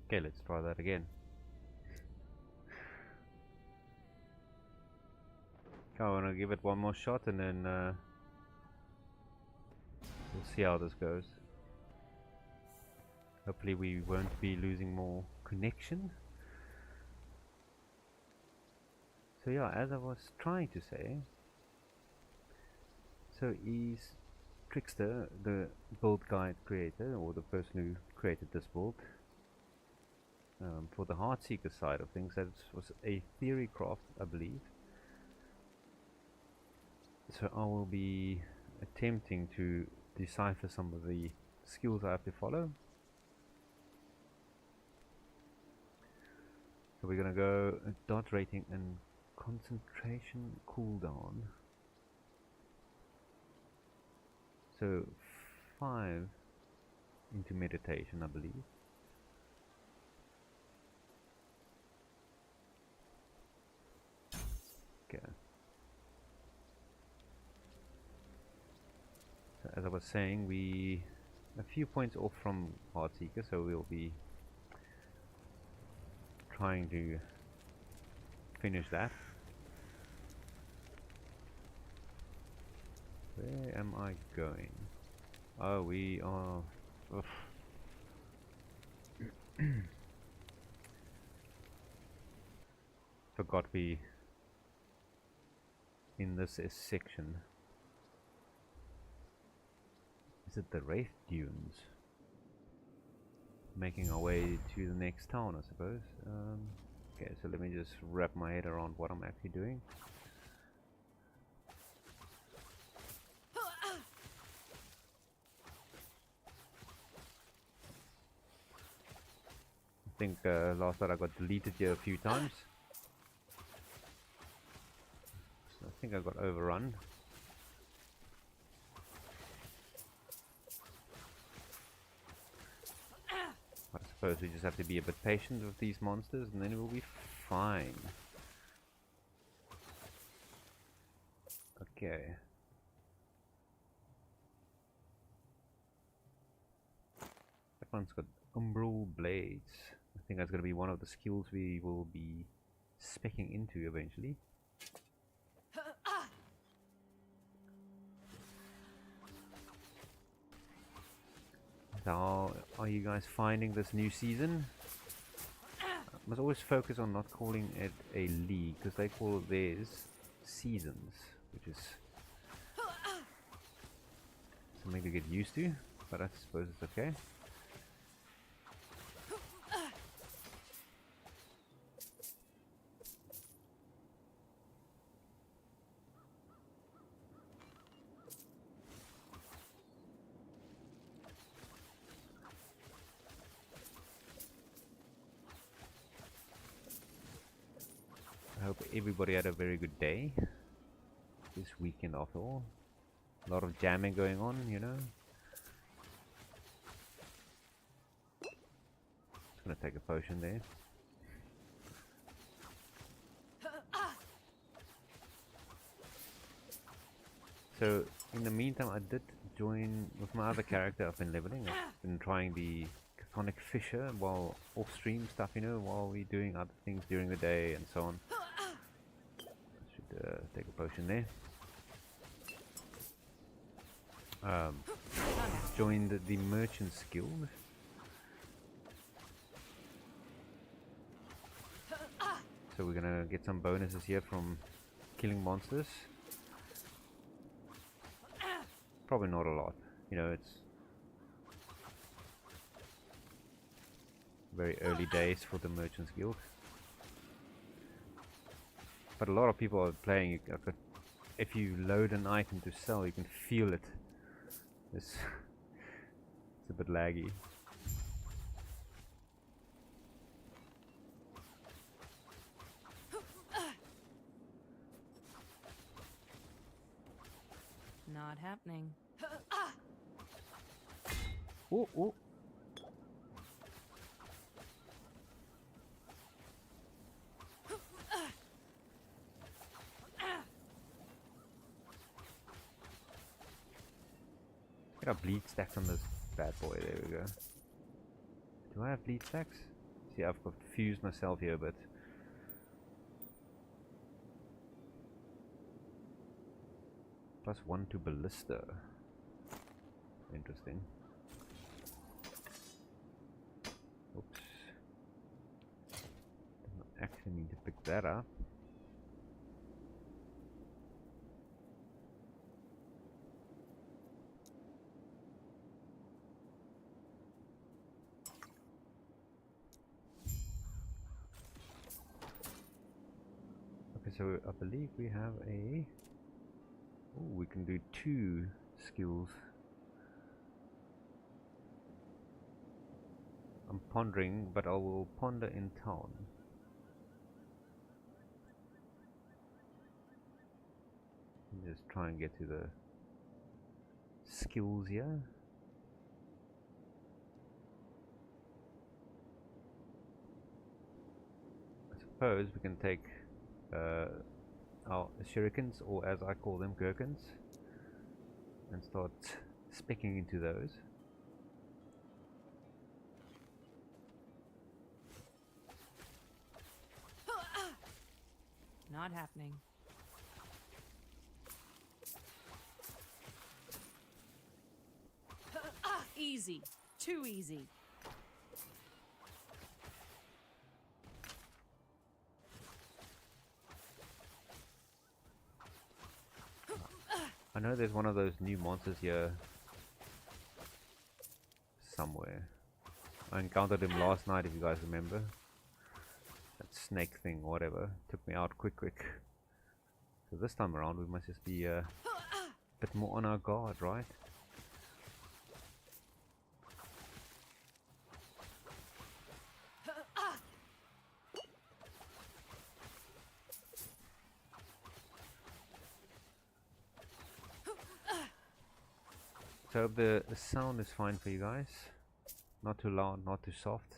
Okay, let's try that again. I want to give it one more shot and then we'll see how this goes. Hopefully we won't be losing more connection. So yeah, as I was trying to say, so is Trickster, the build guide creator, or the person who created this build, for the Heartseeker side of things, that was a theory craft, I believe. So I will be attempting to decipher some of the skills I have to follow. So we're gonna go dot rating and concentration cooldown. So 5 into meditation, I believe. Okay. So as I was saying, we a few points off from Heartseeker, so we'll be trying to finish that. Where am I going? Oh, we are... Forgot we... in this section. Is it the Wraith Dunes? Making our way to the next town, I suppose. Okay, so let me just wrap my head around what I'm actually doing. I think last night I got deleted here a few times. So I think I got overrun. I suppose we just have to be a bit patient with these monsters and then we'll be fine. Okay. That one's got umbral blades. I think that's going to be one of the skills we will be speccing into eventually. So how are you guys finding this new season? I must always focus on not calling it a league, because they call theirs seasons, which is something to get used to, but I suppose it's okay. I hope everybody had a very good day this weekend after all. A lot of jamming going on, you know. Just gonna take a potion there. So in the meantime I did join with my other character. I've been leveling. I've been trying the Chthonic Fisher while off stream stuff, you know, while we're doing other things during the day and so on. Should take a potion there. Joined the Merchant's Guild. So we're gonna get some bonuses here from killing monsters. Probably not a lot, you know, it's very early days for the Merchant's Guild. But a lot of people are playing. If you load an item to sell, you can feel it. It's a bit laggy. Not happening. Oh, oh. Got bleed stacks on this bad boy. There we go. Do I have bleed stacks? See, I've confused myself here, but +1 to ballista. Interesting. Oops. Didn't actually mean to pick that up. Okay, so I believe we have a... Oh, we can do 2 skills. I'm pondering, but I will ponder in town. Just try and get to the skills here. I suppose we can take our shurikens, or as I call them, gherkins, and start specking into those. Not happening. Easy. Too easy. I know there's one of those new monsters here somewhere. I encountered him last night, if you guys remember. That snake thing, whatever, took me out quick. So this time around we must just be a bit more on our guard, right? So I hope the sound is fine for you guys. Not too loud, not too soft.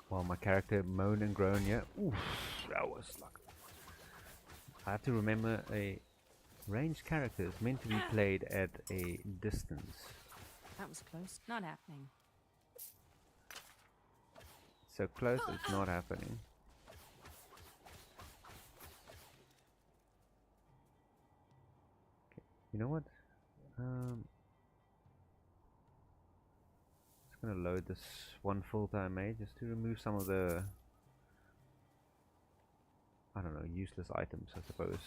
While my character moan and groan here. Oof, that was like... I have to remember, a ranged character is meant to be played at a distance. That was close. Not happening. So close, it's not happening. Okay, you know what? Just gonna load this one filter I made just to remove some of the, I don't know, useless items, I suppose.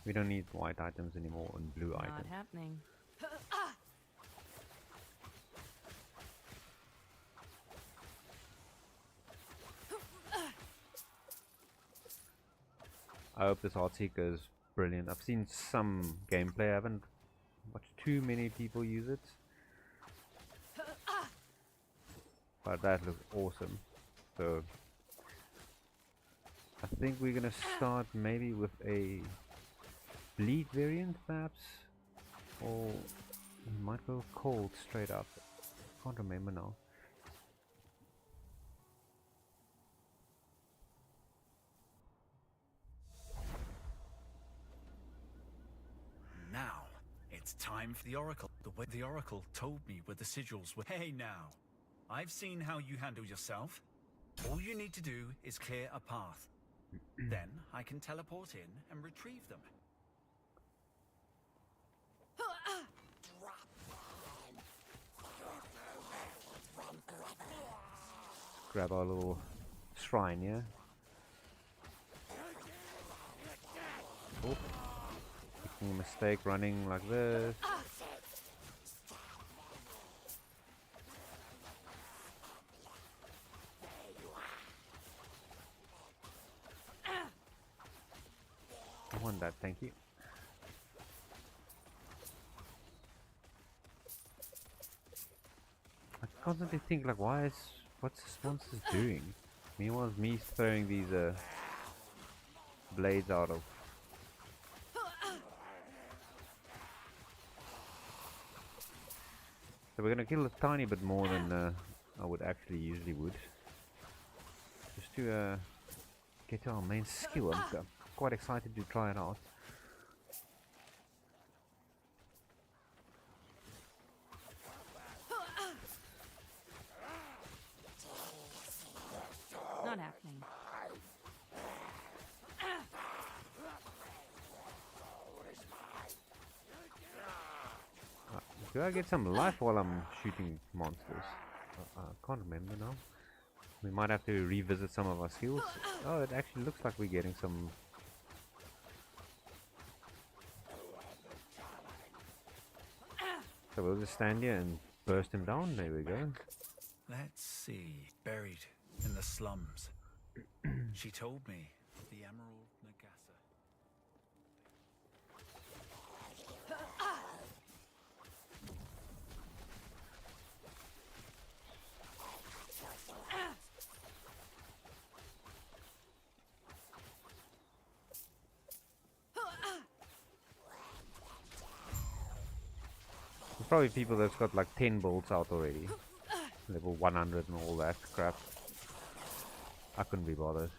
We don't need white items anymore and blue Not items. happening. I hope this Heartseeker is brilliant. I've seen some gameplay, I haven't watched too many people use it. But that looks awesome. So I think we're gonna start maybe with a bleed variant perhaps, or we might go cold straight up. Can't remember now. Now, it's time for the Oracle. The way the Oracle told me where the sigils were. Hey now, I've seen how you handle yourself. All you need to do is clear a path. Then I can teleport in and retrieve them. Grab our little shrine, yeah? Oh, making a mistake running like this. I want that, thank you. I constantly think like, what's this monster doing? Meanwhile, me throwing these blades out of. So we're gonna kill a tiny bit more than I would actually usually would, just to get to our main skill. I'm quite excited to try it out. Not happening. Do I get some life while I'm shooting monsters? I can't remember now. We might have to revisit some of our skills. Oh, it actually looks like we're getting some. So we'll just stand here and burst him down. There we go. Let's see. Buried in the slums. She told me the Emerald Nagasa. There's probably people that's got like 10 bolts out already. Level 100 and all that crap. I couldn't be bothered.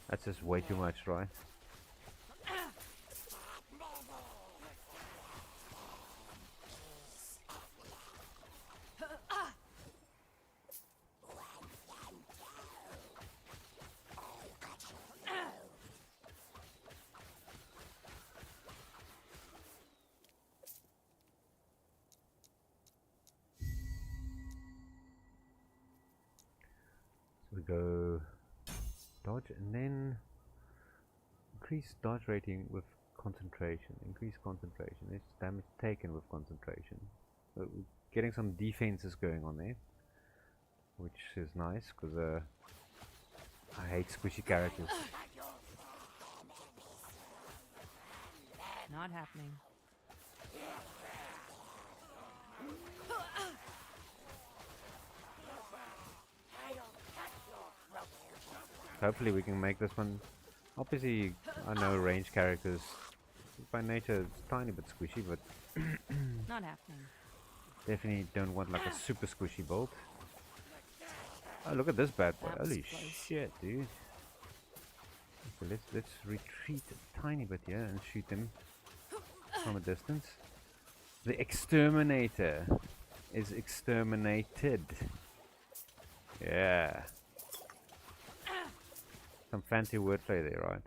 That's just way too much, right? We go dodge and then increase dodge rating with concentration. Increase concentration. It's damage taken with concentration. So we're getting some defenses going on there, which is nice because I hate squishy characters. Not happening. Hopefully we can make this one. Obviously, I know range characters by nature it's tiny bit squishy, but Not happening. definitely don't want like a super squishy bolt. Oh, look at this bad boy! That was Holy close. shit, dude! Okay, let's retreat a tiny bit here and shoot them from a distance. The exterminator is exterminated. Yeah. Some fancy wordplay there, right?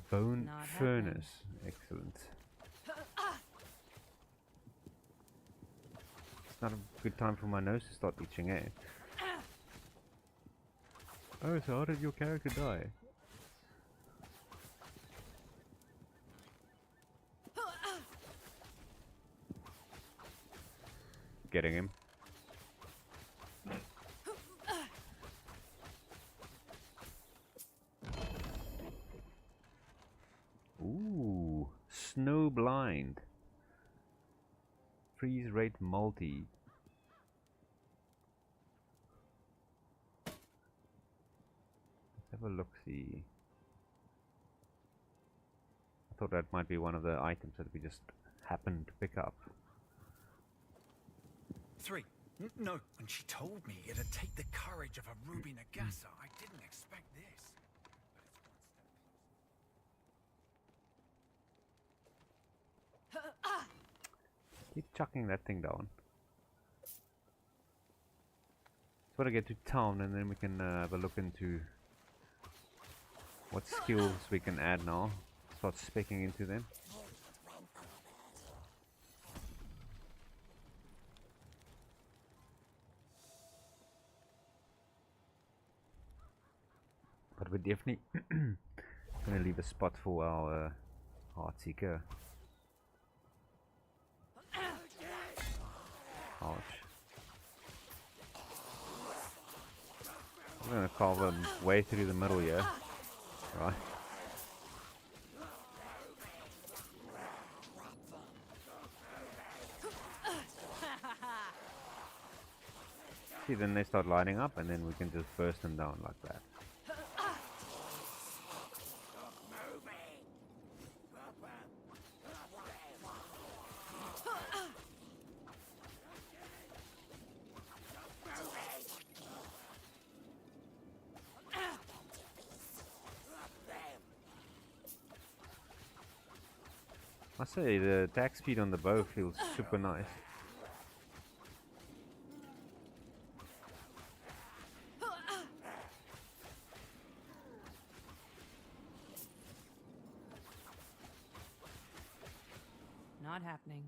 Bone Not furnace. Excellent. It's not a good time for my nose to start itching, eh? Oh, so how did your character die? Getting him. Ooh, snow blind. Freeze rate multi. Let's have a look, see. I thought that might be one of the items that we just happened to pick up. 3. No, when she told me it'd take the courage of a Ruby Nagasa, I didn't expect this. Keep chucking that thing down. Just want to get to town and then we can have a look into what skills we can add now. Start speccing into them. But we're definitely going to leave a spot for our Heartseeker. Ouch. I'm going to carve him way through the middle here. Right. See, then they start lining up and then we can just burst them down like that. I say the attack speed on the bow feels super nice. Not happening.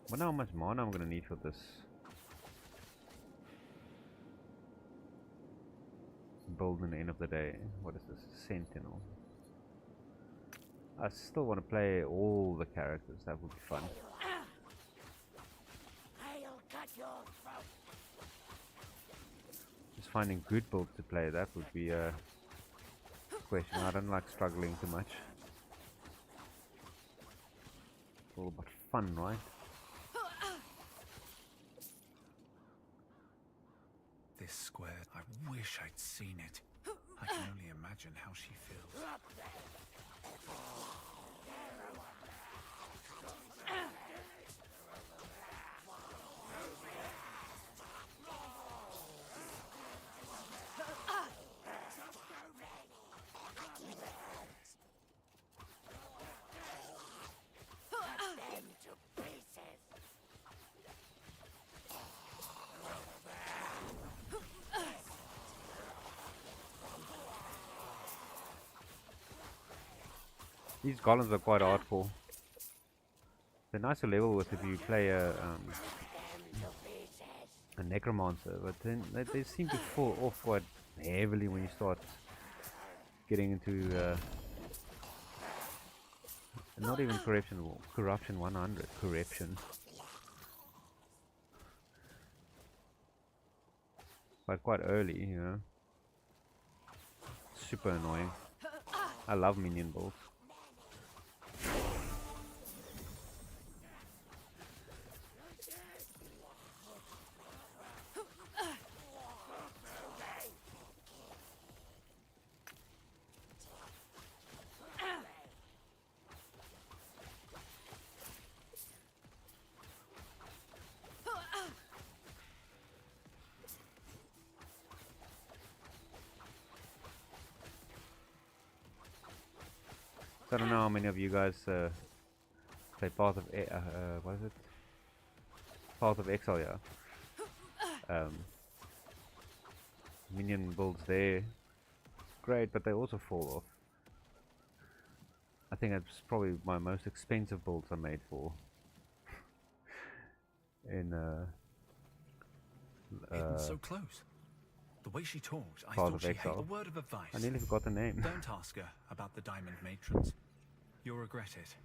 Wonder how much mana I'm gonna need for this build in the end of the day. What is this? Sentinel. I still want to play all the characters. That would be fun. I'll cut your throat. Just finding good builds to play. That would be a question. I don't like struggling too much. It's all about fun, right? This square, I wish I'd seen it. I can only imagine how she feels. These golems are quite hardcore. They're nice to level with if you play a necromancer, but then they seem to fall off quite heavily when you start getting into not even corruption 100 corruption. But quite early, you know. Super annoying. I love minion builds. I don't know how many of you guys play Path of what is it? Path of Exile, yeah. Minion builds there, great, but they also fall off. I think that's probably my most expensive builds I made for. In Hidden so close. The way she talked, I Path thought of she Exile. hated a word of advice. I nearly forgot the name. Don't ask her about the diamond matrons. You'll regret it.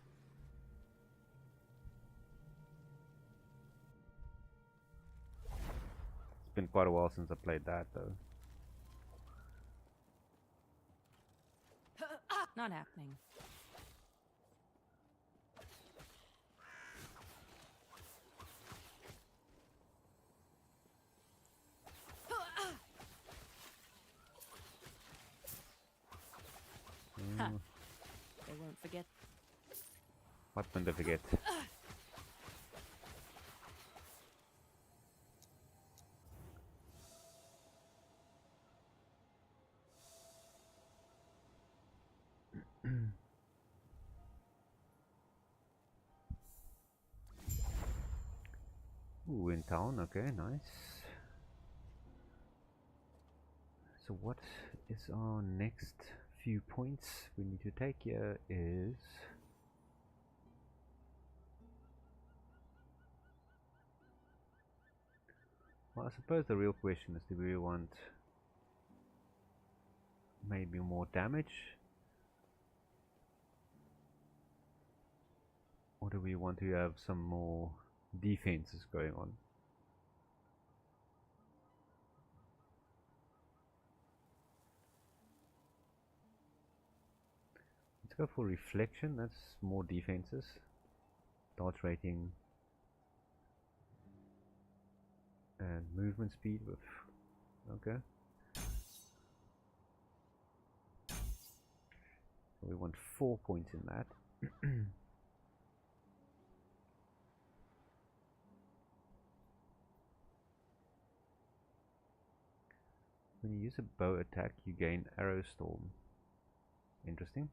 It's been quite a while since I played that though. Not happening. Huh. They won't forget. What when they forget? Ooh, in town, okay, nice. So what is our next few points we need to take here is well, I suppose the real question is, do we want maybe more damage? Or do we want to have some more defenses going on? Let's go for reflection, that's more defenses. Dodge rating and movement speed with okay. So we want 4 points in that. When you use a bow attack, you gain arrow storm. Interesting.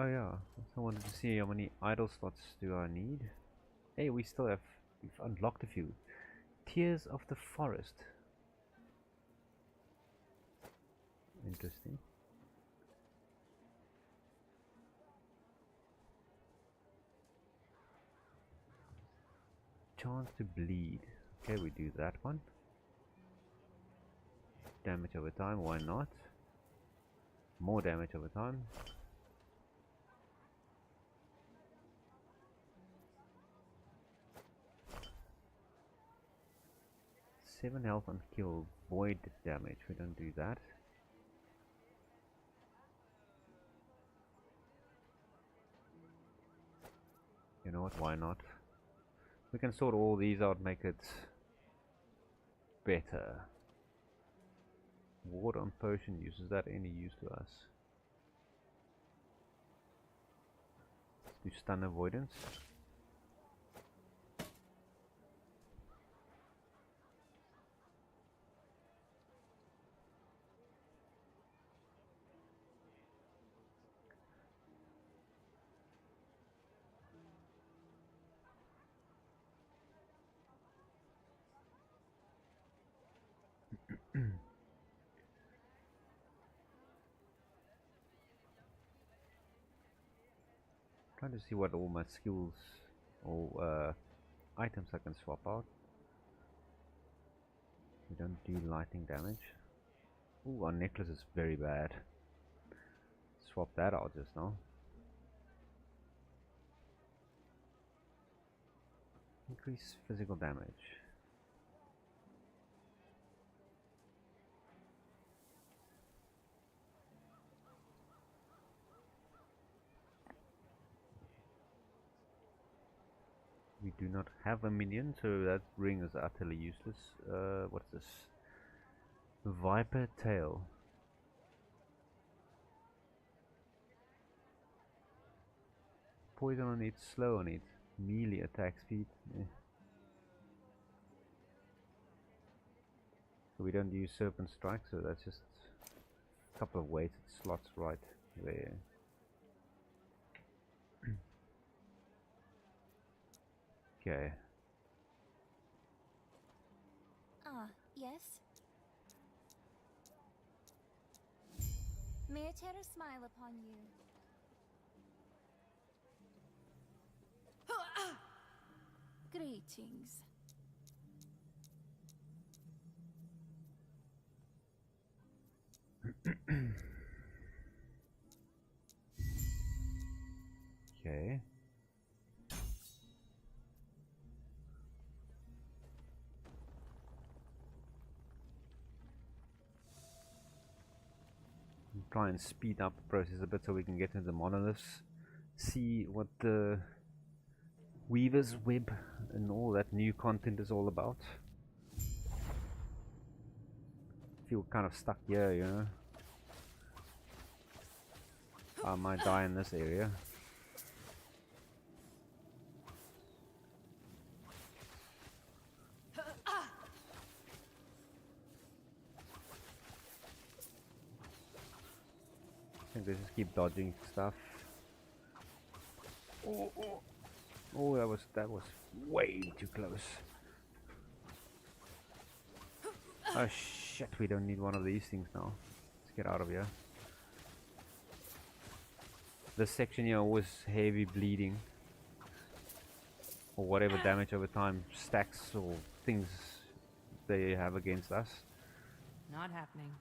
Oh yeah, I wanted to see how many idle slots do I need. Hey, we've unlocked a few. Tears of the Forest. Interesting. Chance to bleed. Okay, we do that one. Damage over time, why not? More damage over time. Seven health on kill, void damage. We don't do that. You know what? Why not? We can sort all these out, make it better. Ward on potion use. Is that any use to us? Let's do stun avoidance. Trying to see what all my skills or items I can swap out. We don't do lightning damage. Ooh, our necklace is very bad. Swap that out just now. Increase physical damage. We do not have a minion, so that ring is utterly useless. What's this? Viper tail. Poison on it, slow on it. Melee attack speed. So we don't use serpent strike, so that's just a couple of weighted slots right there. Okay. Ah, yes? May a terror smile upon you. Greetings. Okay. Try and speed up the process a bit so we can get into the monoliths. See what the Weaver's Web and all that new content is all about. Feel kind of stuck here, you know. I might die in this area. I think they just keep dodging stuff. Oh, oh. Oh, that was way too close. Oh shit, we don't need one of these things now. Let's get out of here. This section here was heavy bleeding. Or whatever damage over time stacks or things they have against us. Not happening.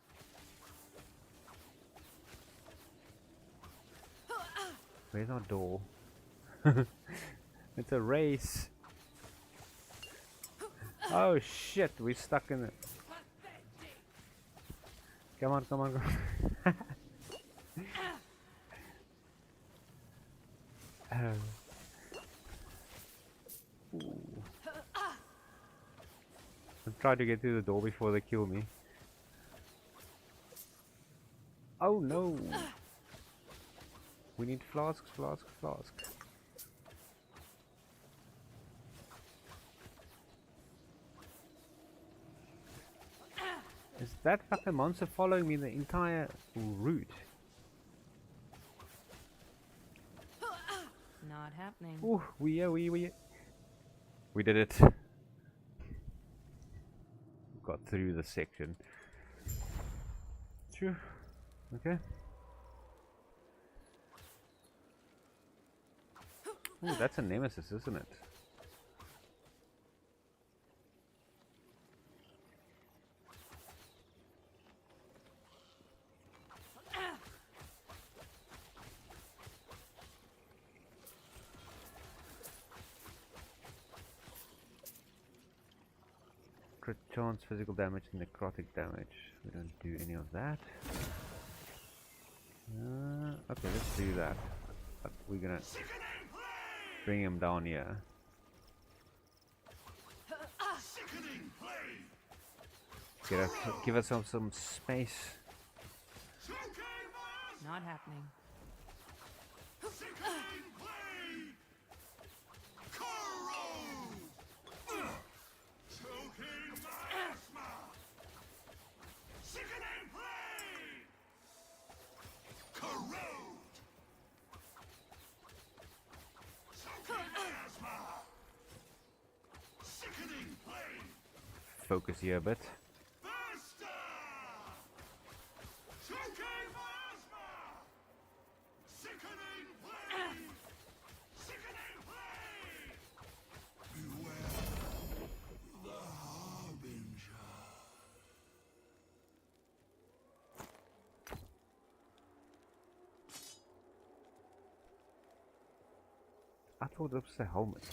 Where's our door? It's a race. Oh shit, we're stuck in it. Come on, come on, come on. I'm trying to get through the door before they kill me. Oh no! We need flasks, flasks, flasks. Is that fucking monster following me the entire route? Not happening. Ooh, we did it. Got through the section. Phew. Okay. Ooh, that's a nemesis, isn't it? Crit chance, physical damage, and necrotic damage. We don't do any of that. Okay, let's do that. But we're gonna bring him down here. Give us some space. Not happening. Focus here a bit. I thought it was a helmet.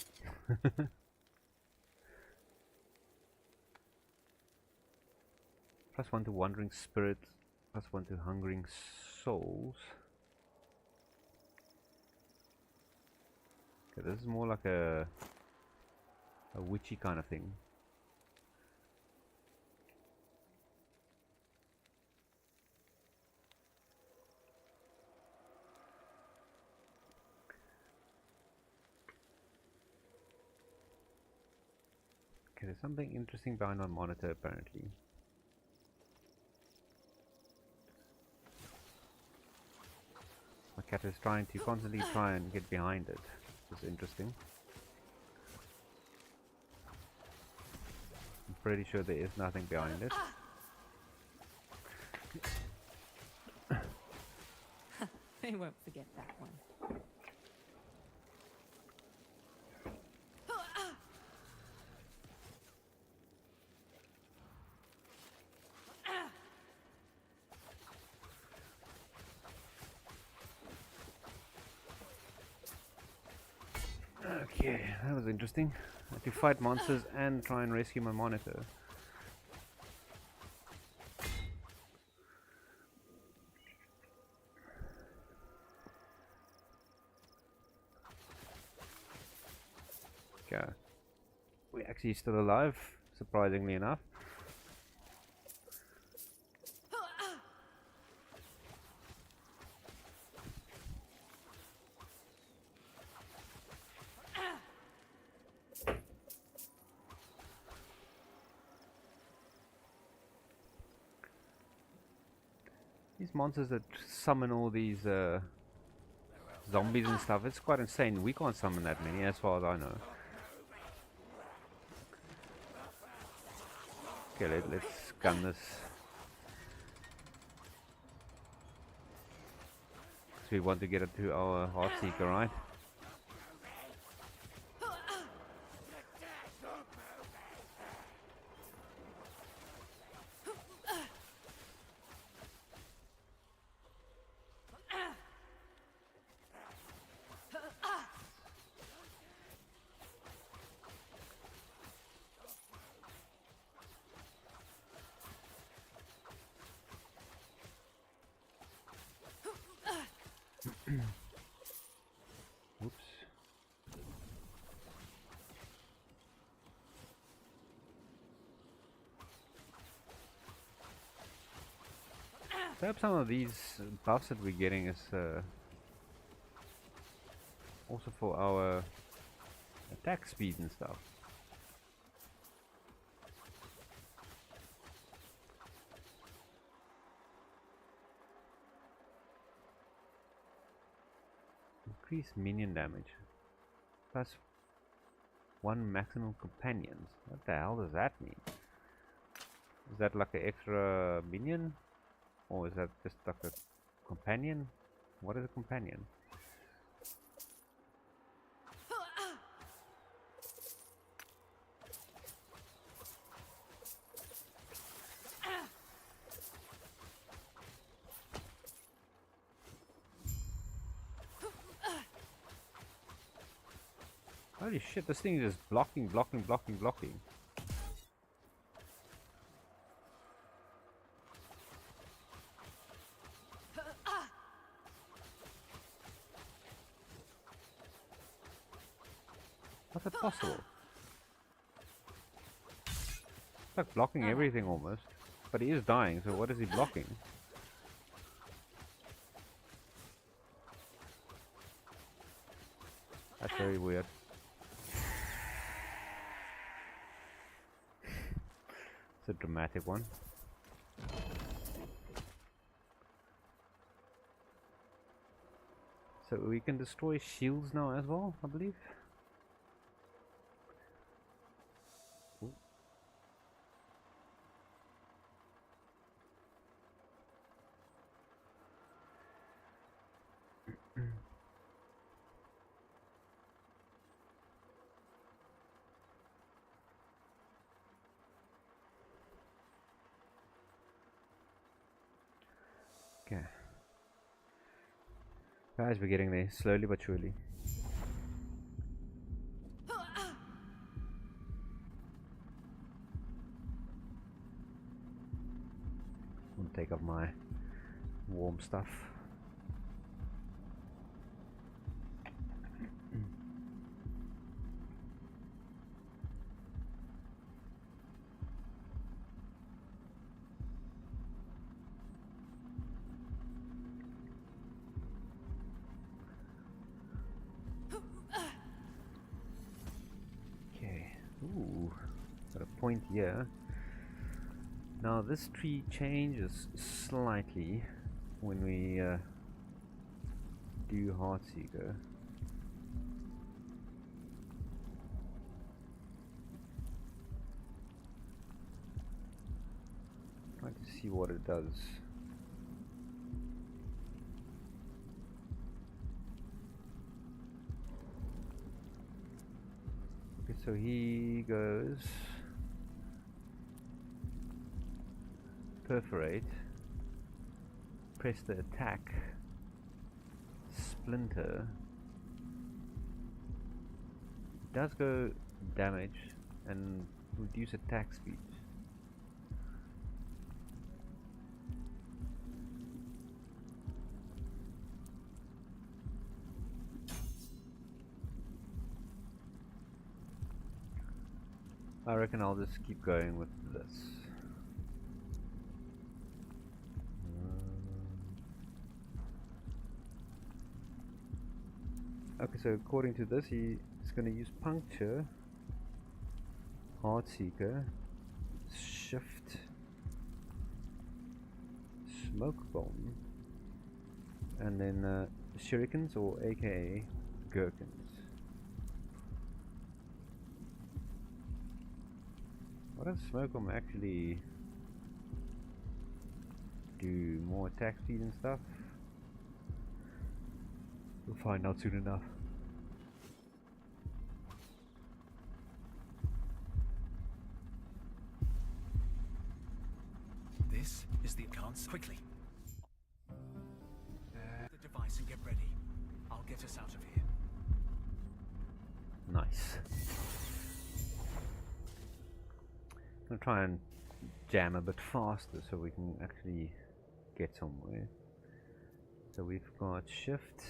+1 to Wandering Spirit, +1 to Hungering Souls. Okay, this is more like a witchy kind of thing. Okay, there's something interesting behind my monitor apparently. My cat is trying to constantly try and get behind it. This is interesting. I'm pretty sure there is nothing behind it. They won't forget that one. Okay, that was interesting. I had to fight monsters and try and rescue my monitor. Okay. We're actually still alive, surprisingly enough. These monsters that summon all these zombies and stuff, it's quite insane. We can't summon that many as far as I know. Okay, let's gun this. So we want to get it to our Heartseeker, right? Oops. Perhaps some of these buffs that we're getting is also for our attack speed and stuff. Increase minion damage. Plus 1 maximum companions. What the hell does that mean? Is that like an extra minion? Or is that just like a companion? What is a companion? Holy shit, this thing is just blocking. How's that possible? It's like blocking everything almost. But he is dying, so what is he blocking? That's very weird. It's a dramatic one. So we can destroy shields now as well, I believe. Ooh. Okay. Guys, we're getting there, slowly but surely. I'm gonna take up my warm stuff. Ooh, got a point here. Now this tree changes slightly when we do Heartseeker. Trying to see what it does. Okay, so he goes perforate, press the attack, splinter. It does go damage and reduce attack speed. I reckon I'll just keep going with this. Okay, so according to this, he is going to use puncture, Heartseeker, shift, smoke bomb, and then shurikens, or aka gherkins. What does smoke bomb actually do? More attack speed and stuff? We'll find out soon enough. This is the chance. Quickly. The device and get ready. I'll get us out of here. Nice. I'm gonna try and jam a bit faster so we can actually get somewhere. So we've got shift.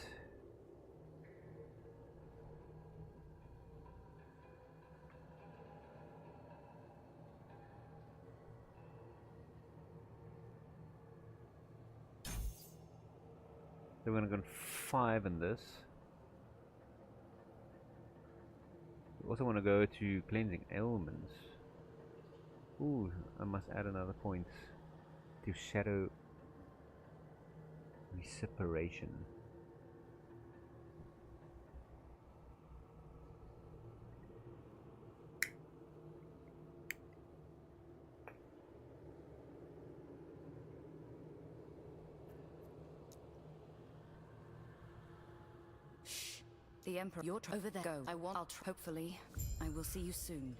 So we're gonna go 5 in this. We also want to go to cleansing ailments. Ooh, I must add another point to shadow respiration. The Emperor, you're over there. Go. Hopefully, I will see you soon.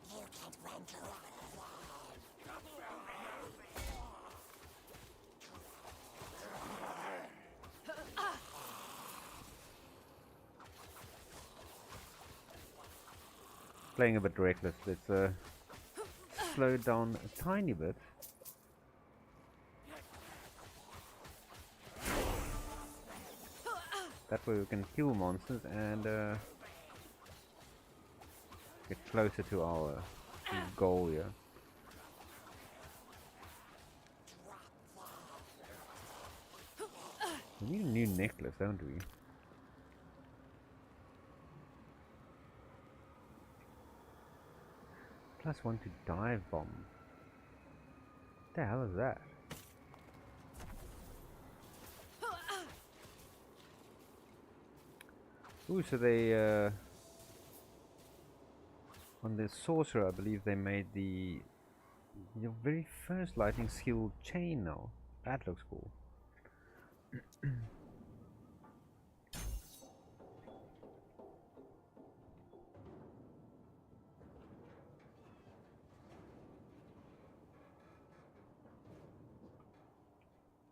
You can't run to Playing a bit reckless. Let's slow down a tiny bit. That way we can kill monsters and get closer to our goal here. We need a new necklace, don't we? +1 to dive bomb. What the hell is that? Ooh, so they on the sorcerer, I believe they made the very first lightning skill chain now. That looks cool.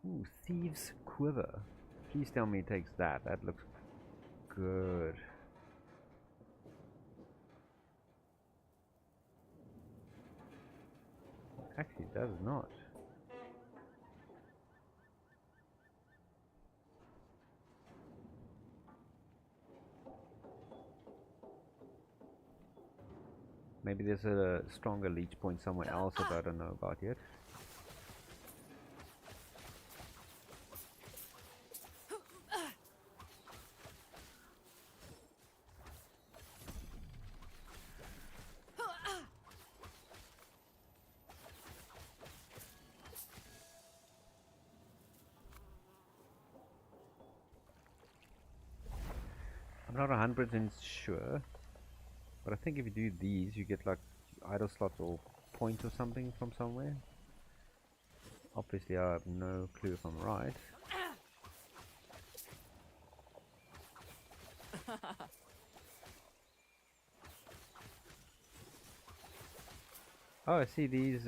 Ooh, Thieves Quiver. Please tell me it takes that. That looks good. Actually, it does not. Maybe there's a stronger leech point somewhere else that I don't know about yet. I'm not 100% sure, but I think if you do these, you get like idle slots or points or something from somewhere. Obviously, I have no clue if I'm right. Oh, I see these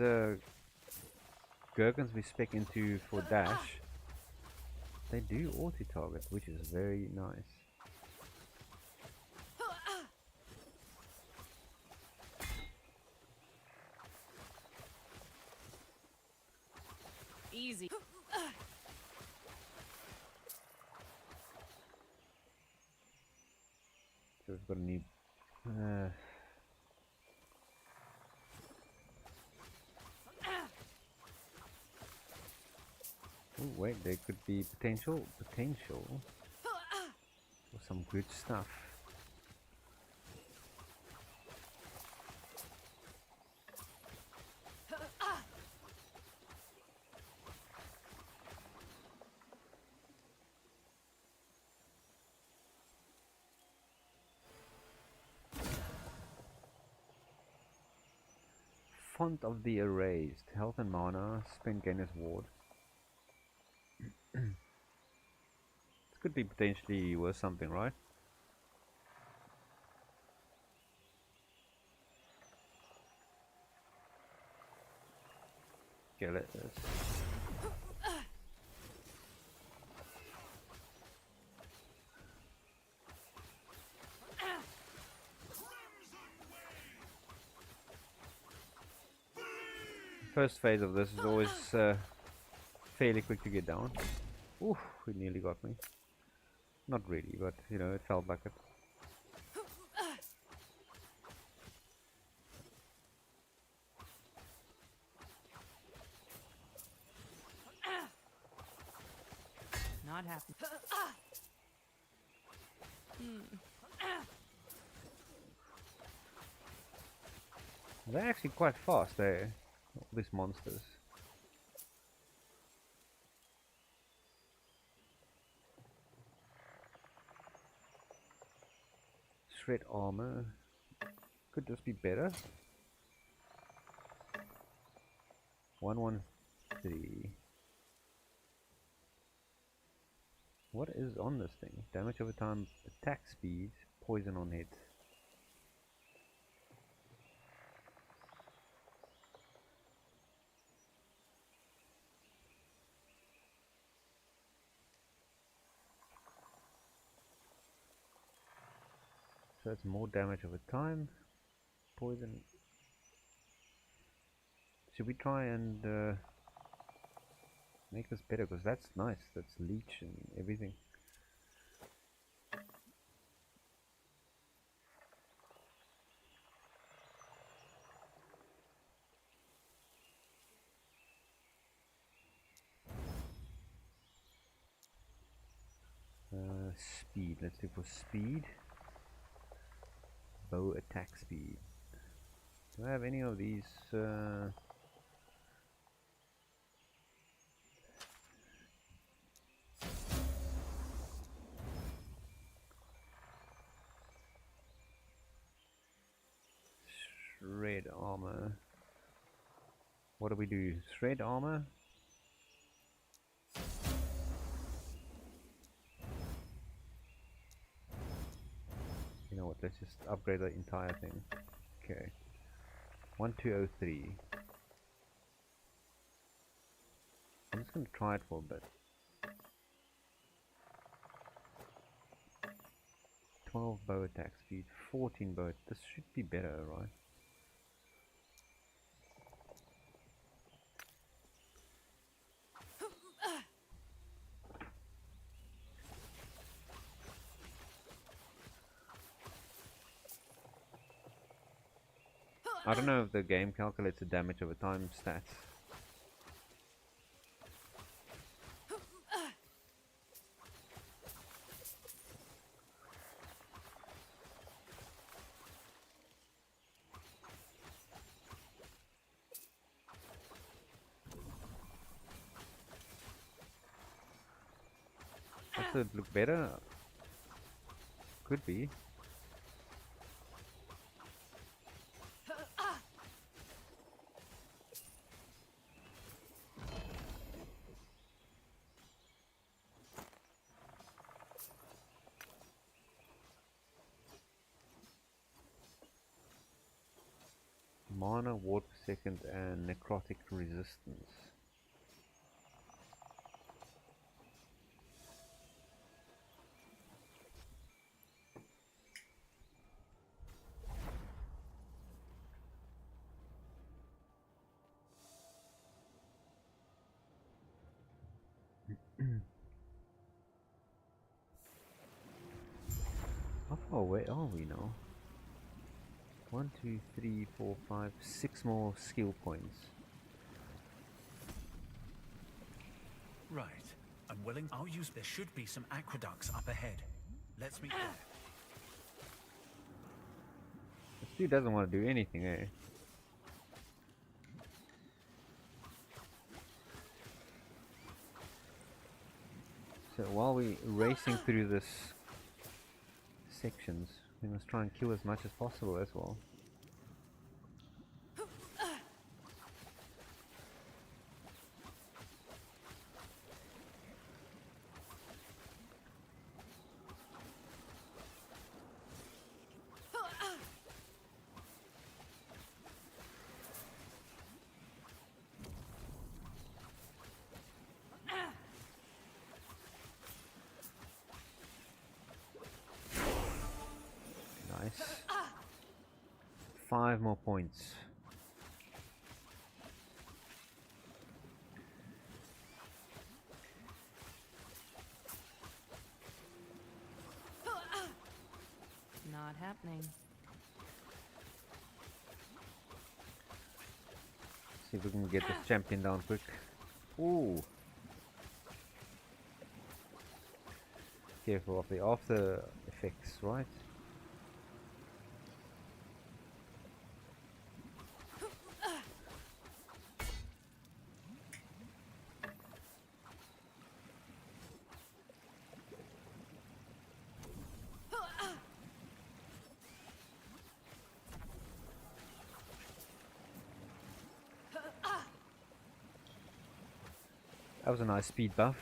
gherkins we spec into for dash. They do auto-target, which is very nice. Easy. So we've got a new... oh wait, there could be potential for some good stuff. Font of the Erased. Health and mana. Spend Gainer's Ward. This could be potentially worth something, right? Okay, let's... First phase of this is always fairly quick to get down. Oof, it nearly got me. Not really, but you know, it felt like it. Not happening. They're actually quite fast, eh? All these monsters. Shred armor. Could this be better? 113. What is on this thing? Damage over time, attack speed, poison on hit. So it's more damage over time. Poison. Should we try and make this better? Because that's nice. That's leech and everything. Speed. Let's do for speed. Bow attack speed. Do I have any of these? Shred armor. What do we do? Shred armor? You know what? Let's just upgrade the entire thing. Okay. 1203. I'm just gonna try it for a bit. 12 bow attack speed, 14 bow. This should be better, right? I don't know if the game calculates the damage over time stats. Does it look better? Could be. Mana, ward per second, and necrotic resistance. How far away are we now? 1, 2, 3, 4, 5, 6 more skill points. Right. I'm willing. I'll use. There should be some aqueducts up ahead. Let's meet there. This dude doesn't want to do anything, eh? So while we're racing through this sections, we must try and kill as much as possible as well. Nice. 5 more points. Not happening. See if we can get this champion down quick. Ooh. careful of the after effects, right? That was a nice speed buff.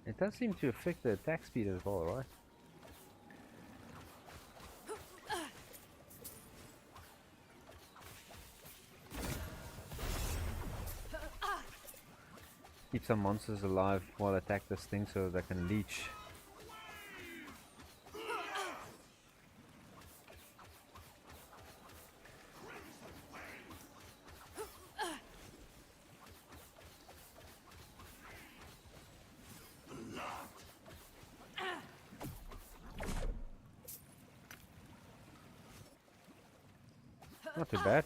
It does seem to affect the attack speed as well, right? Keep some monsters alive while I attack this thing so they can leech. Not too bad.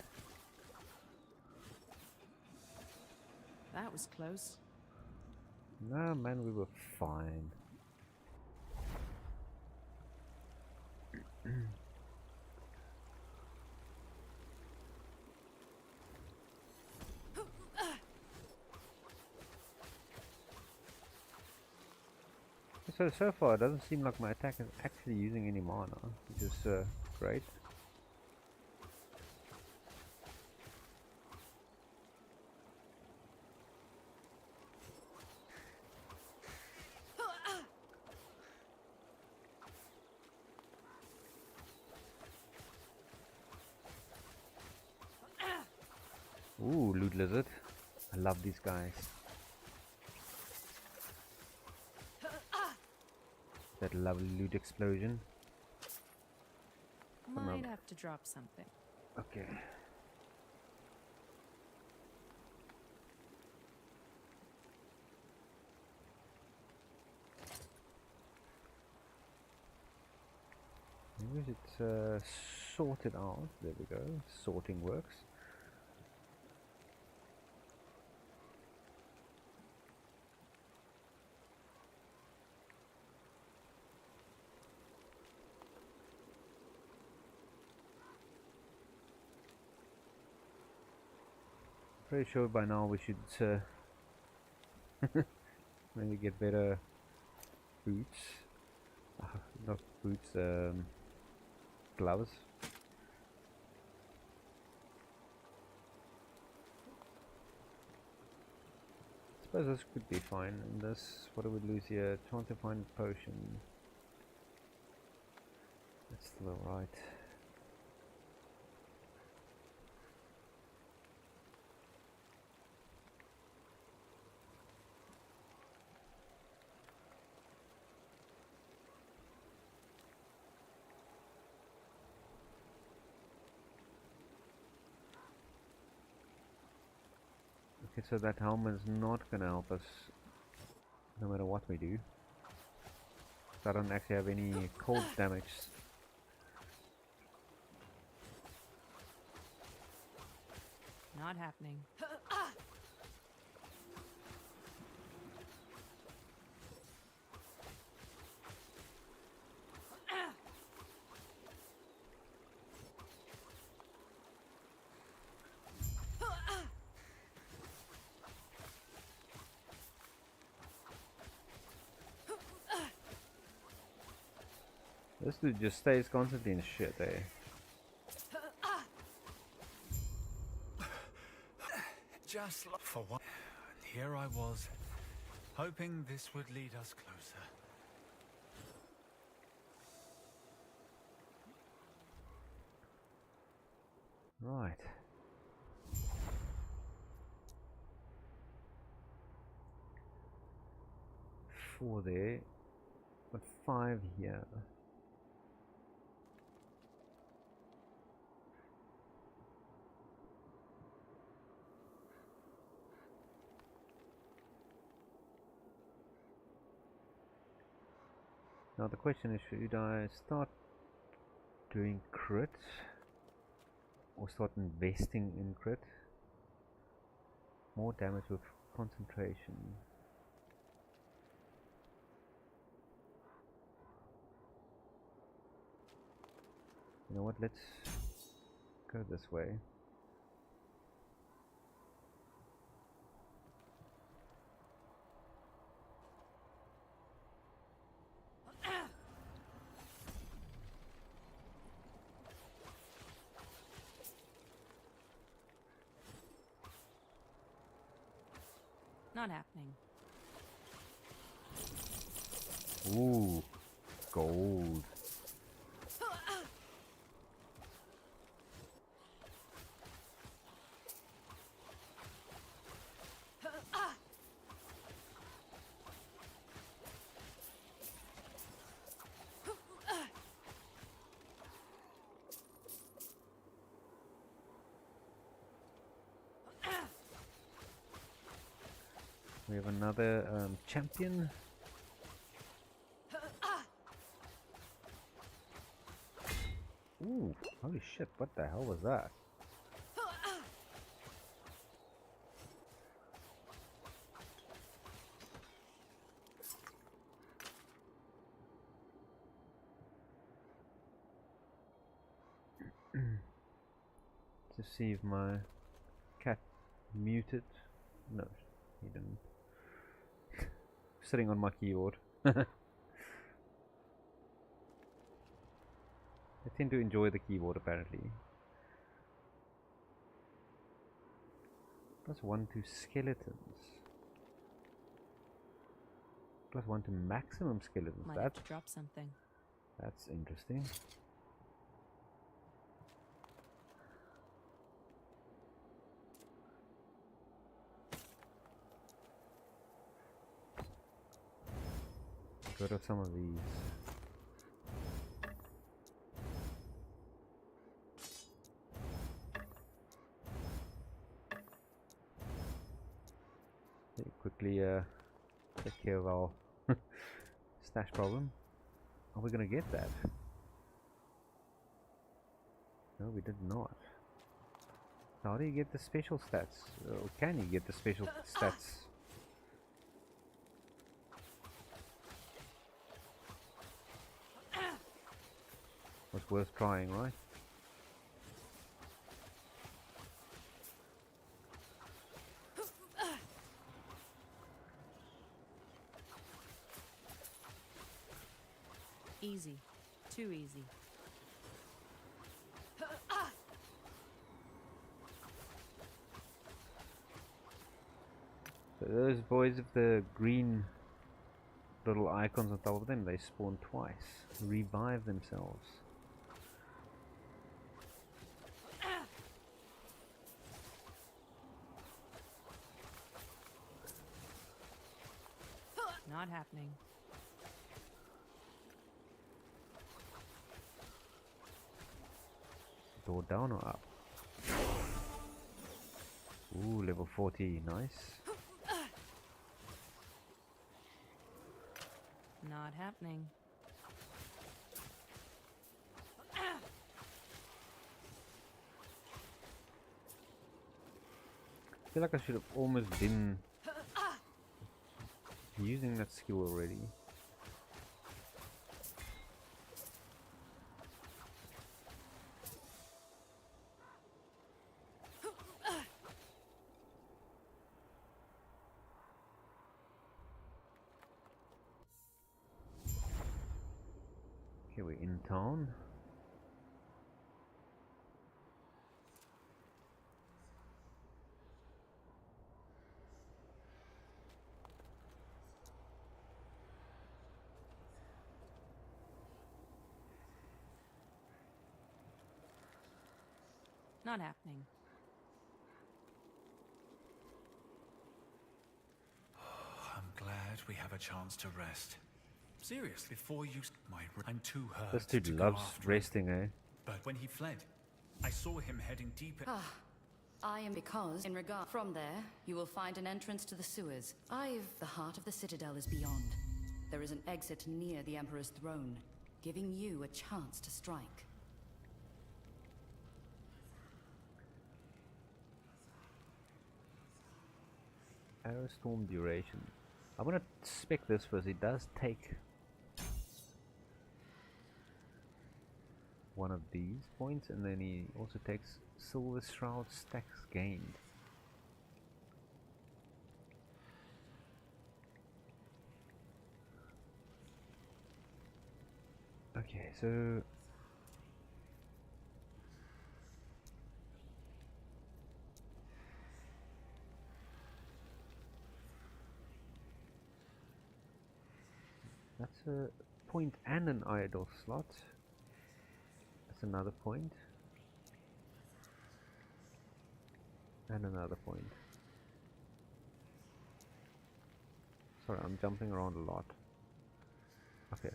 That was close. No, man, we were fine. So far, it doesn't seem like my attack is actually using any mana, which is great. Ooh, loot lizard. I love these guys. That lovely loot explosion. Might have to drop something. Okay. Maybe it's sorted out. There we go. Sorting works. Pretty sure by now we should maybe get better boots. Not boots, gloves. Suppose this could be fine. And this, what do we lose here? Trying to find a potion. That's still alright. Okay, so that helmet is not gonna help us no matter what we do. So I don't actually have any cold damage. Not happening. This dude just stays constantly in shit, eh? Just look for one. And here I was, hoping this would lead us closer. Right. 4 there, but 5 here. Now the question is, should I start doing crit or start investing in crit? More damage with concentration. You know what, let's go this way. Not happening. Ooh, gold. We have another champion. Ooh, holy shit, what the hell was that? To see if my cat muted. No, he didn't. Sitting on my keyboard. I tend to enjoy the keyboard apparently. +1 to skeletons. +1 to maximum skeletons. Might have to drop something. That's interesting. Get rid of some of these. Okay, quickly take care of our stash problem. Are we gonna get that? No, we did not. How do you get the special stats? Or can you get the special stats? Was worth trying, right? Easy. Too easy. So those boys with the green little icons on top of them, they spawn twice. Revive themselves. Not happening. Door down or up? Ooh, level 40, nice. Not happening. I feel like I should have almost been using that skill already. Okay, we're in town. Not happening. I'm glad we have a chance to rest. Seriously, before you... I'm too hurt This dude to go loves after him. resting, eh? But when he fled, I saw him heading deeper. I am because, in regard from there, you will find an entrance to the sewers. The heart of the citadel is beyond. There is an exit near the Emperor's throne, giving you a chance to strike. Arrow storm duration. I'm gonna spec this first. It does take one of these points, and then he also takes silver shroud stacks gained. Okay, so that's a point and an idle slot. That's another point. And another point. Sorry, I'm jumping around a lot. Okay.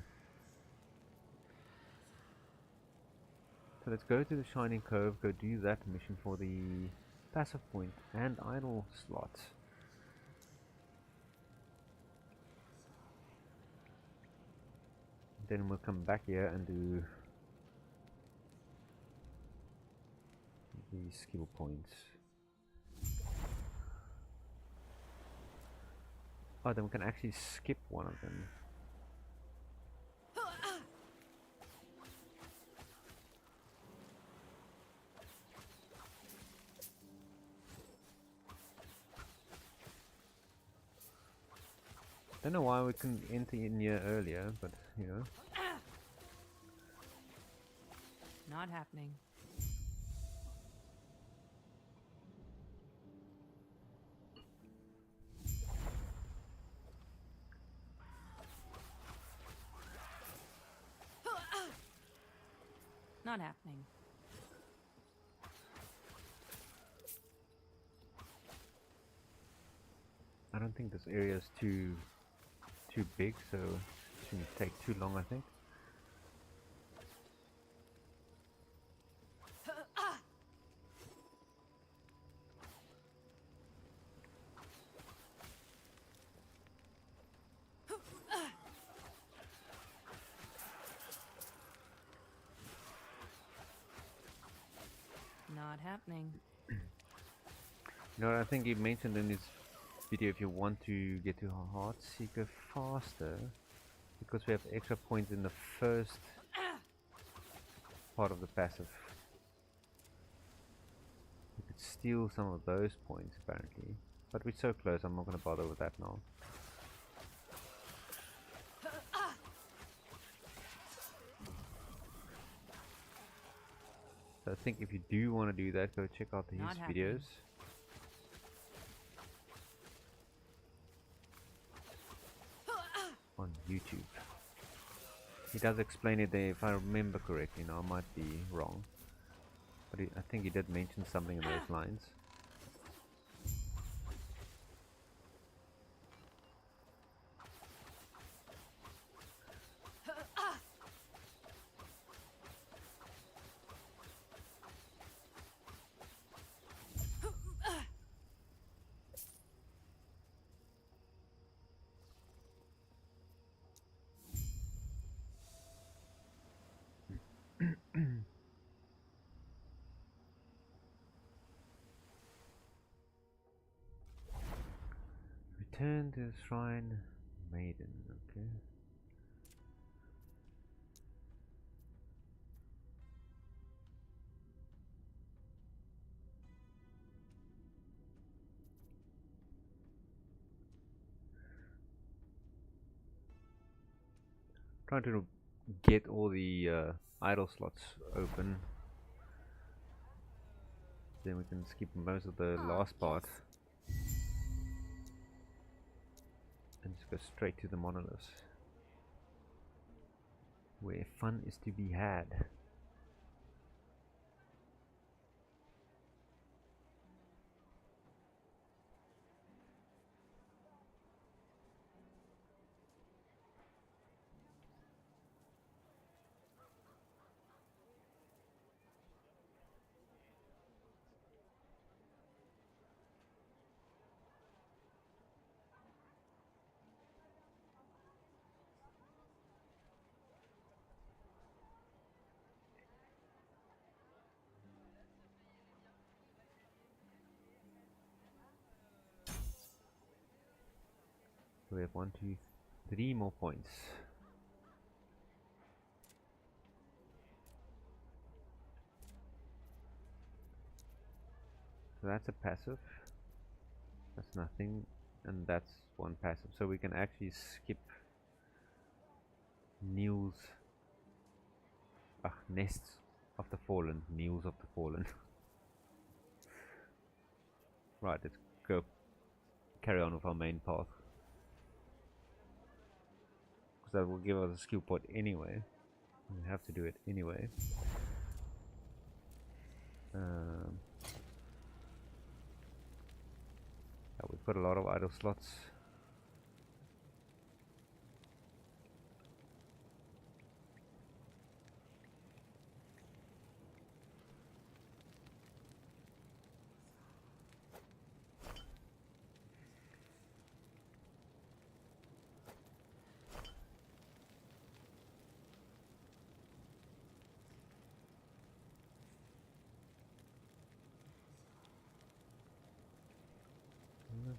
So let's go to the Shining Cove, go do that mission for the passive point and idle slot. Then we'll come back here and do the skill points. Oh, then we can actually skip one of them. Don't know why we couldn't enter in here earlier, but you know. Not happening. Not happening. I don't think this area is too big, so it shouldn't take too long, I think. Not happening. You know, I think he mentioned in his video, if you want to get to Heartseeker faster, because we have extra points in the first part of the passive, you could steal some of those points apparently, but we're so close, I'm not going to bother with that now. So I think if you do want to do that, go check out his Not happening. videos. On YouTube. He does explain it there, if I remember correctly. Now I might be wrong, but I think he did mention something in those lines. Return to the Shrine Maiden, okay. Trying to get all the idle slots open. Then we can skip most of the last part. And just go straight to the monoliths, where fun is to be had. So we have 1, 2, 3 more points. So that's a passive. That's nothing. And that's one passive. So we can actually skip News. Nests of the Fallen. News of the Fallen. Right, let's go carry on with our main path. Because that will give us a skill point anyway. We have to do it anyway. Yeah, we've got a lot of idle slots.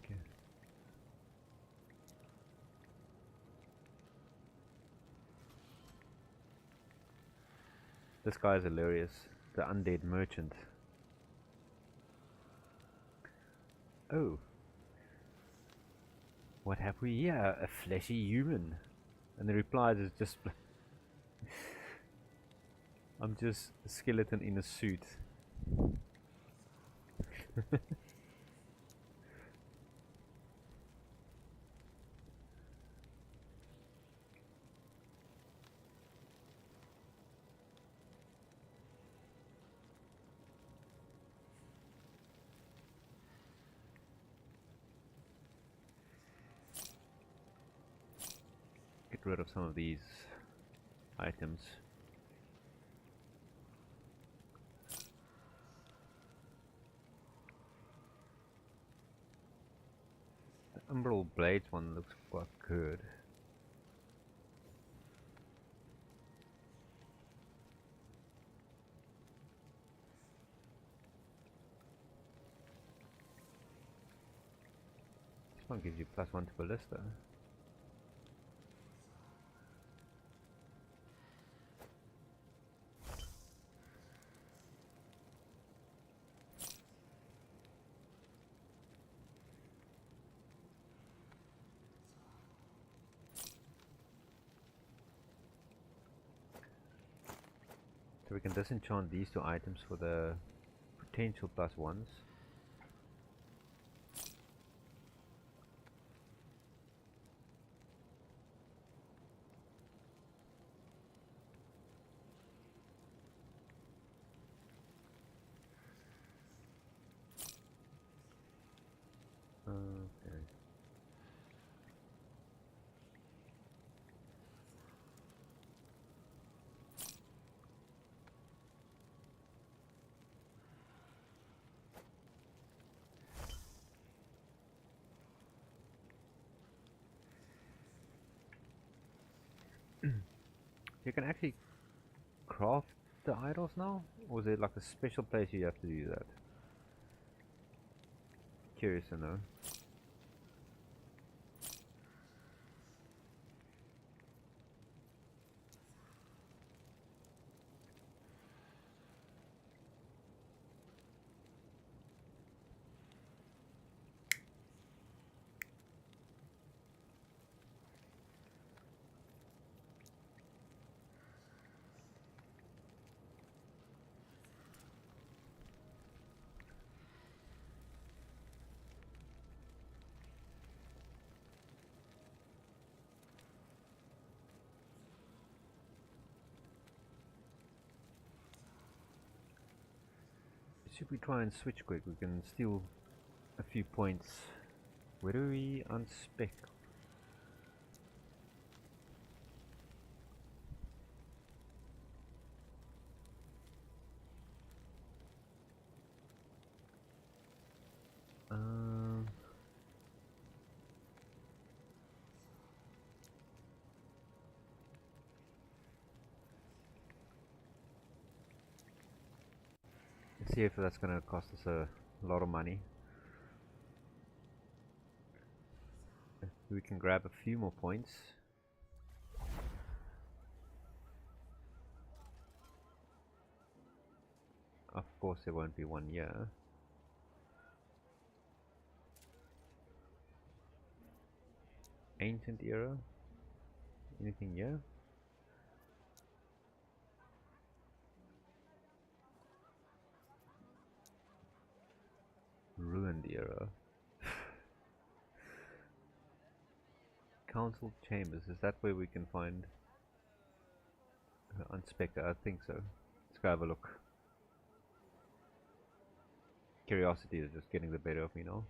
Okay. This guy is hilarious. The undead merchant. Oh. What have we here? A fleshy human. And the replies is just... I'm just a skeleton in a suit. Get rid of some of these items. The Umbral Blades one looks quite good. This one gives you +1 to ballista. So we can disenchant these two items for the potential +1s. Okay. You can actually craft the idols now? Or is it like a special place you have to do that? Curious to know. Should we try and switch quick? We can steal a few points. Where do we unspec? Let's see if that's going to cost us a lot of money. We can grab a few more points. Of course there won't be one here. Ancient era? Anything here? Ruined era. Council chambers, is that where we can find Unspector? I think so. Let's go have a look. Curiosity is just getting the better of me now.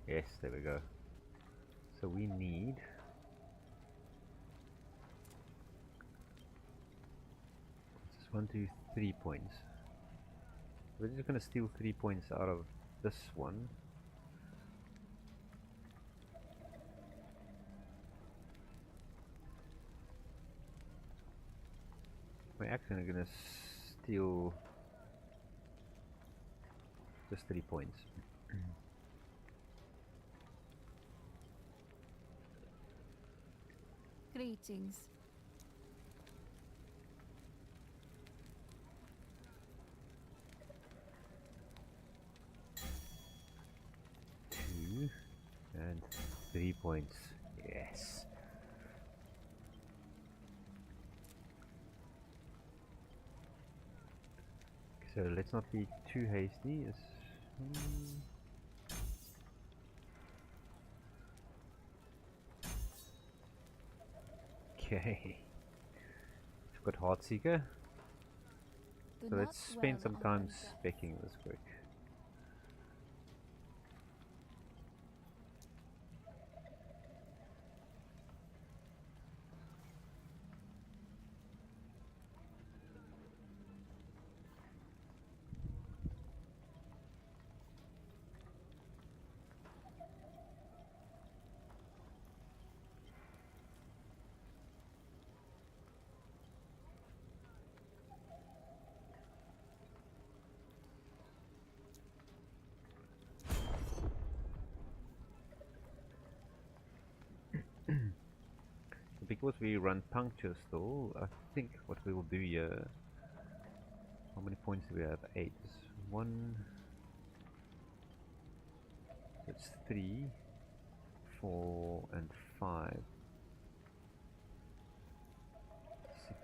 Yes, there we go. So we need just 1, 2, 3 points. We're just gonna steal 3 points out of this one. We're actually gonna steal just 3 points. Greetings. Two and 3 points. Yes. So let's not be too hasty. Okay. We've got Heartseeker. Do So not let's spend dwell some on time my death. specking this quick. Because we run puncture still, I think what we will do here. How many points do we have? 8. 1. It's 3, 4, and 5. 6,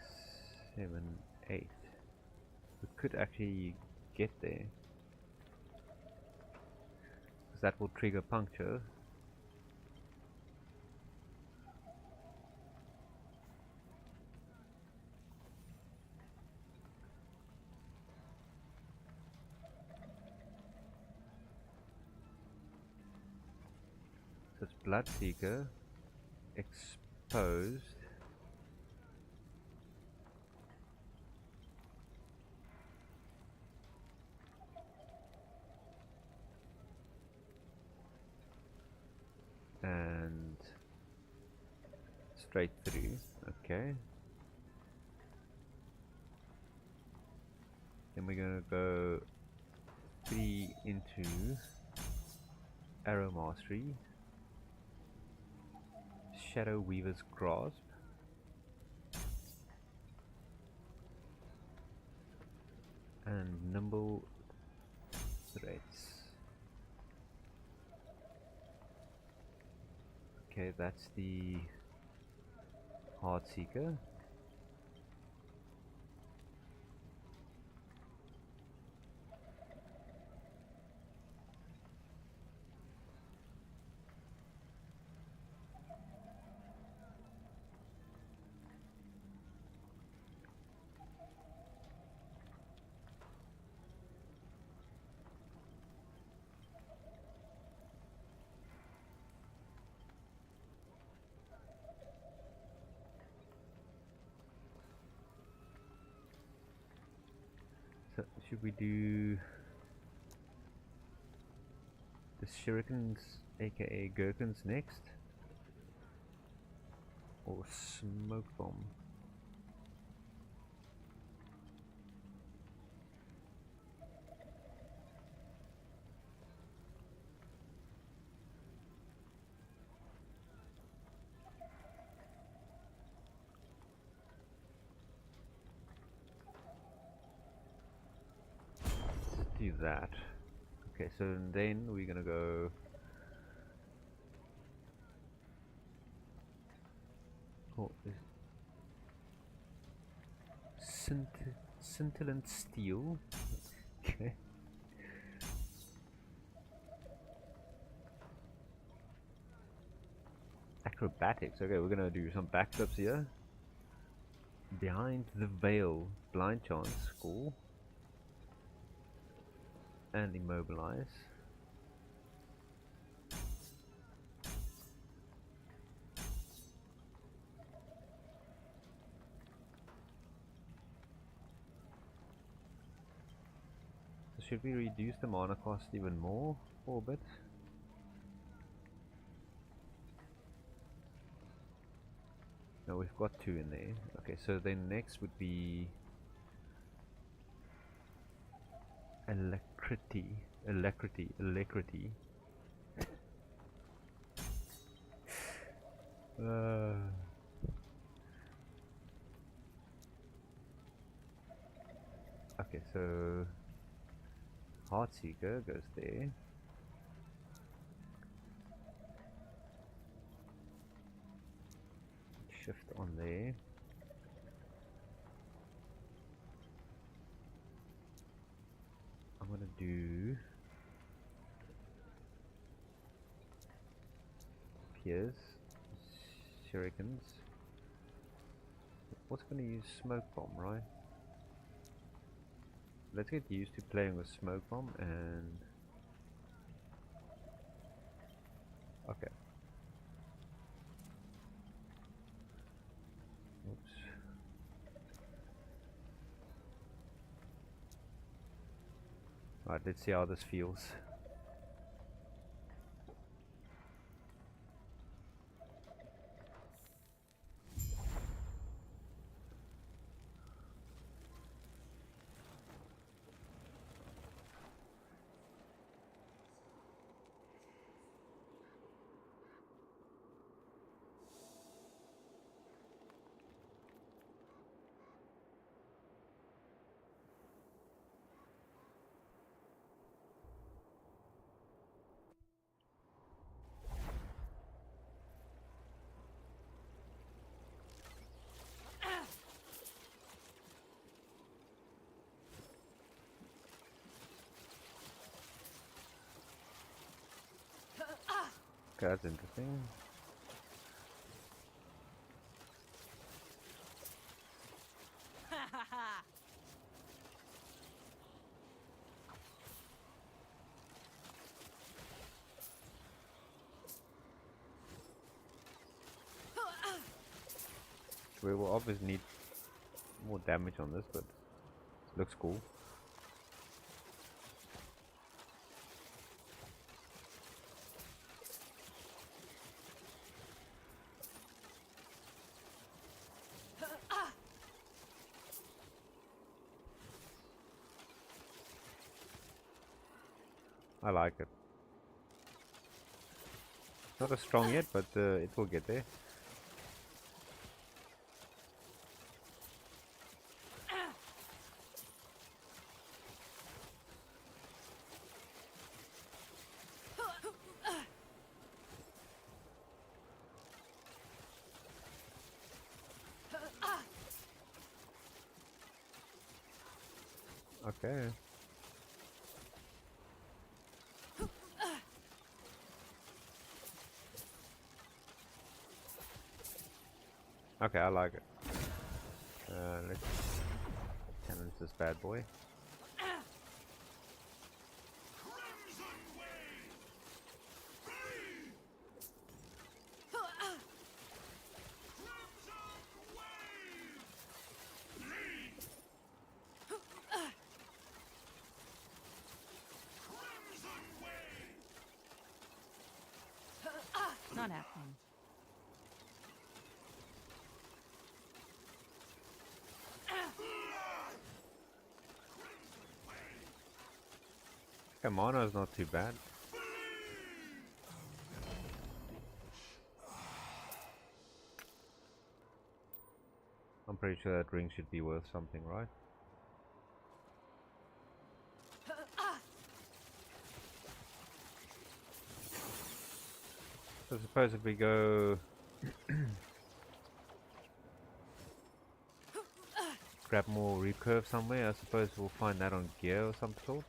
7, 8. We could actually get there. Because that will trigger puncture. So it's Bloodseeker, exposed, and straight through. Okay. Then we're gonna go 3 into Arrow Mastery, Shadow Weaver's Grasp, and Nimble Threads. Okay, that's the Heartseeker. So should we do the shurikens, aka gherkins, next, or smoke bomb? do that. Okay, so then we're gonna go. Oh, scintillant steel. Okay. Acrobatics. Okay, we're gonna do some backflips here. Behind the veil, blind chance, cool. And immobilize. So should we reduce the mana cost even more for a bit? No, we've got 2 in there. Okay, so then next would be Alacrity. Uh, okay, so Heartseeker goes there. Shift on there. I'm gonna do Pierce, shurikens. What's gonna use smoke bomb, right? Let's get used to playing with smoke bomb and okay. Oops. Alright, let's see how this feels. Okay, that's interesting. We will obviously need more damage on this, but it looks cool. I like it. Not as strong yet, but it will get there. Okay. Okay, I like it. Let's challenge this bad boy. Not happening. Okay, mana is not too bad. I'm pretty sure that ring should be worth something, right? So I suppose if we go grab more recurve somewhere, I suppose we'll find that on gear or some sort.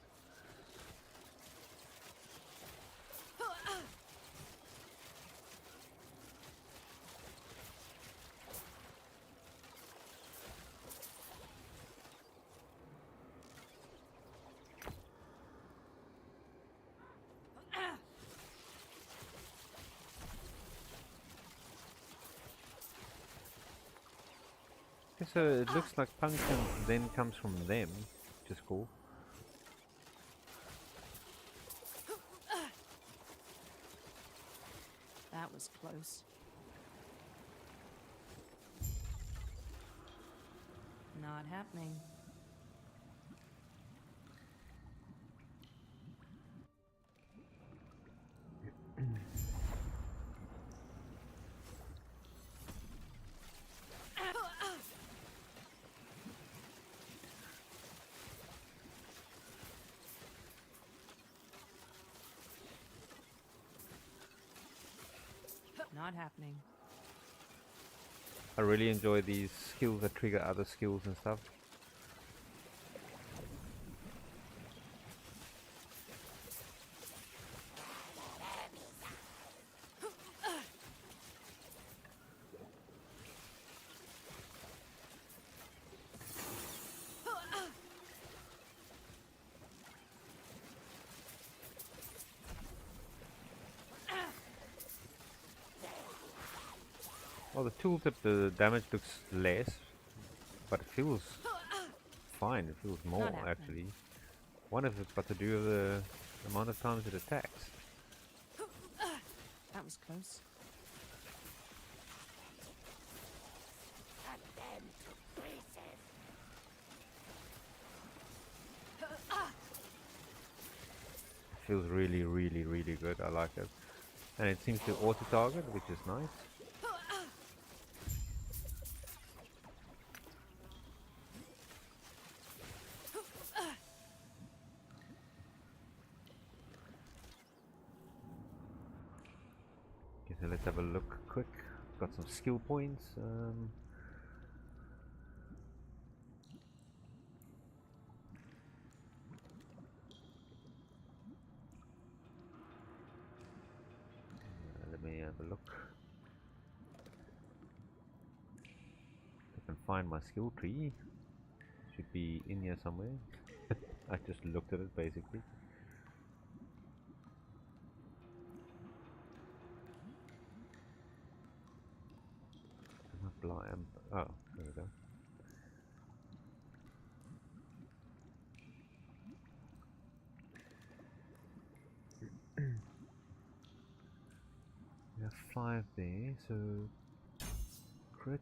Okay, so it looks like function then comes from them, which is cool. That was close. Not happening. Not happening. I really enjoy these skills that trigger other skills and stuff. Well, the tooltip, the damage looks less, but it feels fine. It feels more, Not happening. actually. One of it's got to do with the amount of times it attacks. That was close. Cut them to pieces. It feels really, really, really good. I like it. And it seems to auto-target, which is nice. Okay, so let's have a look quick. Got some skill points. Let me have a look. I can find my skill tree. Should be in here somewhere. I just looked at it basically. Oh, there we go. We have 5 there, so crit.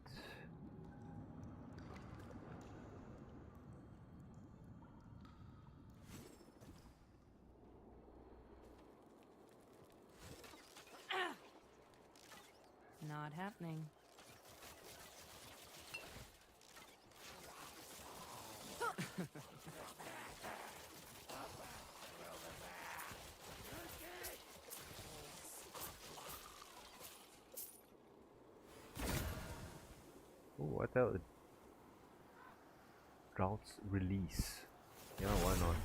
Not happening. Oh, what else? Droughts release. Yeah, why not?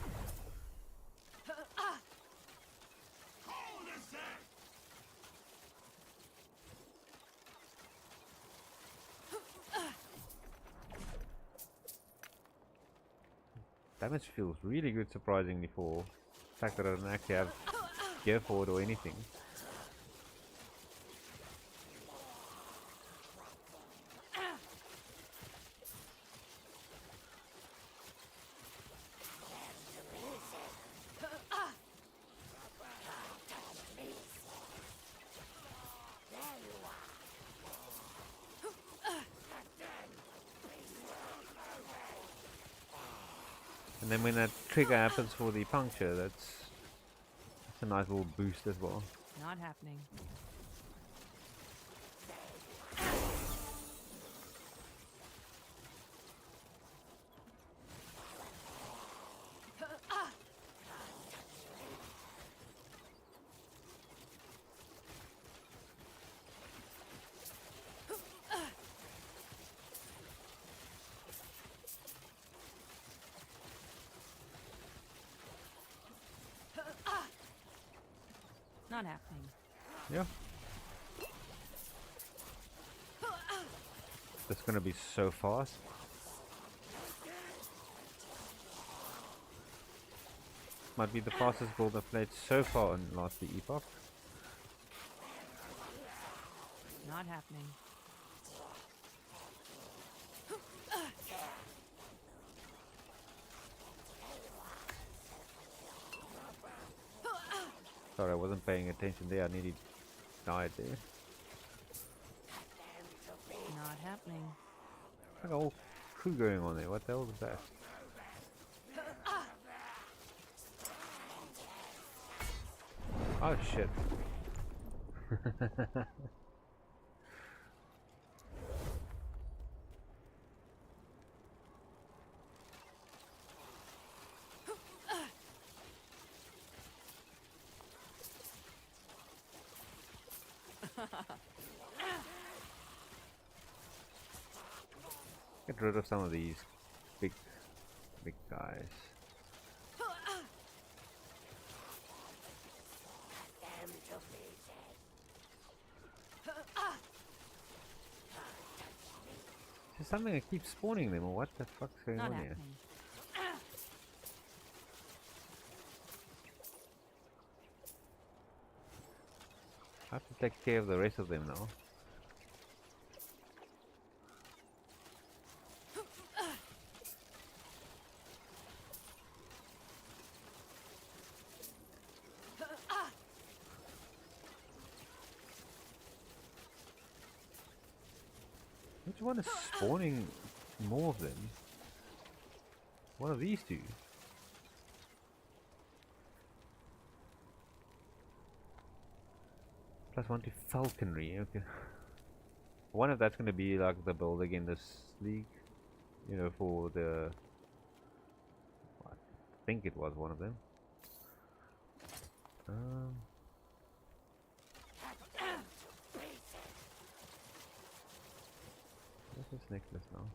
Damage feels really good, surprisingly, for the fact that I don't actually have gear for it or anything. And then when that trigger happens for the puncture, that's a nice little boost as well. Not happening. Not happening. Yeah. That's gonna be so fast. Might be the fastest build I've played so far in last the Epoch. Not happening. Sorry, I wasn't paying attention there. I nearly died there. Not happening. Like a whole crew going on there. What the hell is that? Oh shit. Get rid of some of these big guys. Them to pieces. There's something that keeps spawning them, or what the fuck's going Not on here? happening. I have to take care of the rest of them now. Which one is spawning more of them? One of these two. +1 to falconry, okay. One of that's gonna be like the build again this league. You know, for the... I think it was one of them. Where's this necklace now?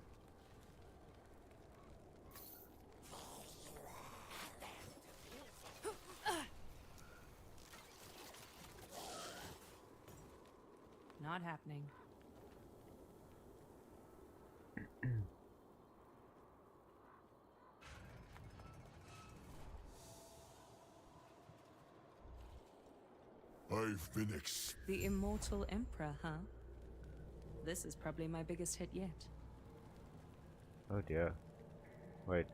Not happening. I've been The Immortal Emperor, huh? This is probably my biggest hit yet. Oh dear. Wait.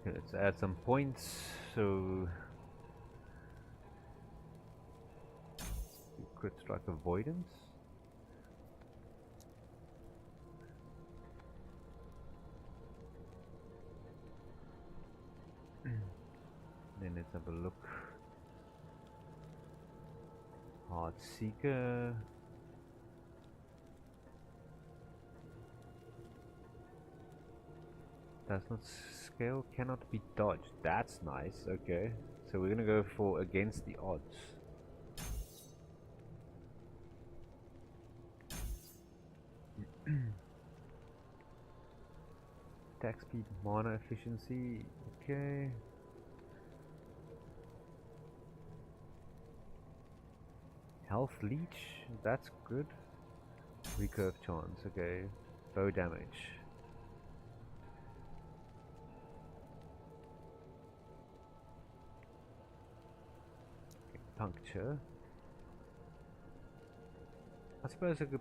Okay, let's add some points. So crit strike avoidance. Then let's have a look. Heartseeker. Does not scale, cannot be dodged. That's nice. Okay, so we're gonna go for against the odds. Attack speed, mana efficiency. Okay. Health leech. That's good. Recurve chance. Okay. Bow damage. Puncture. I suppose I could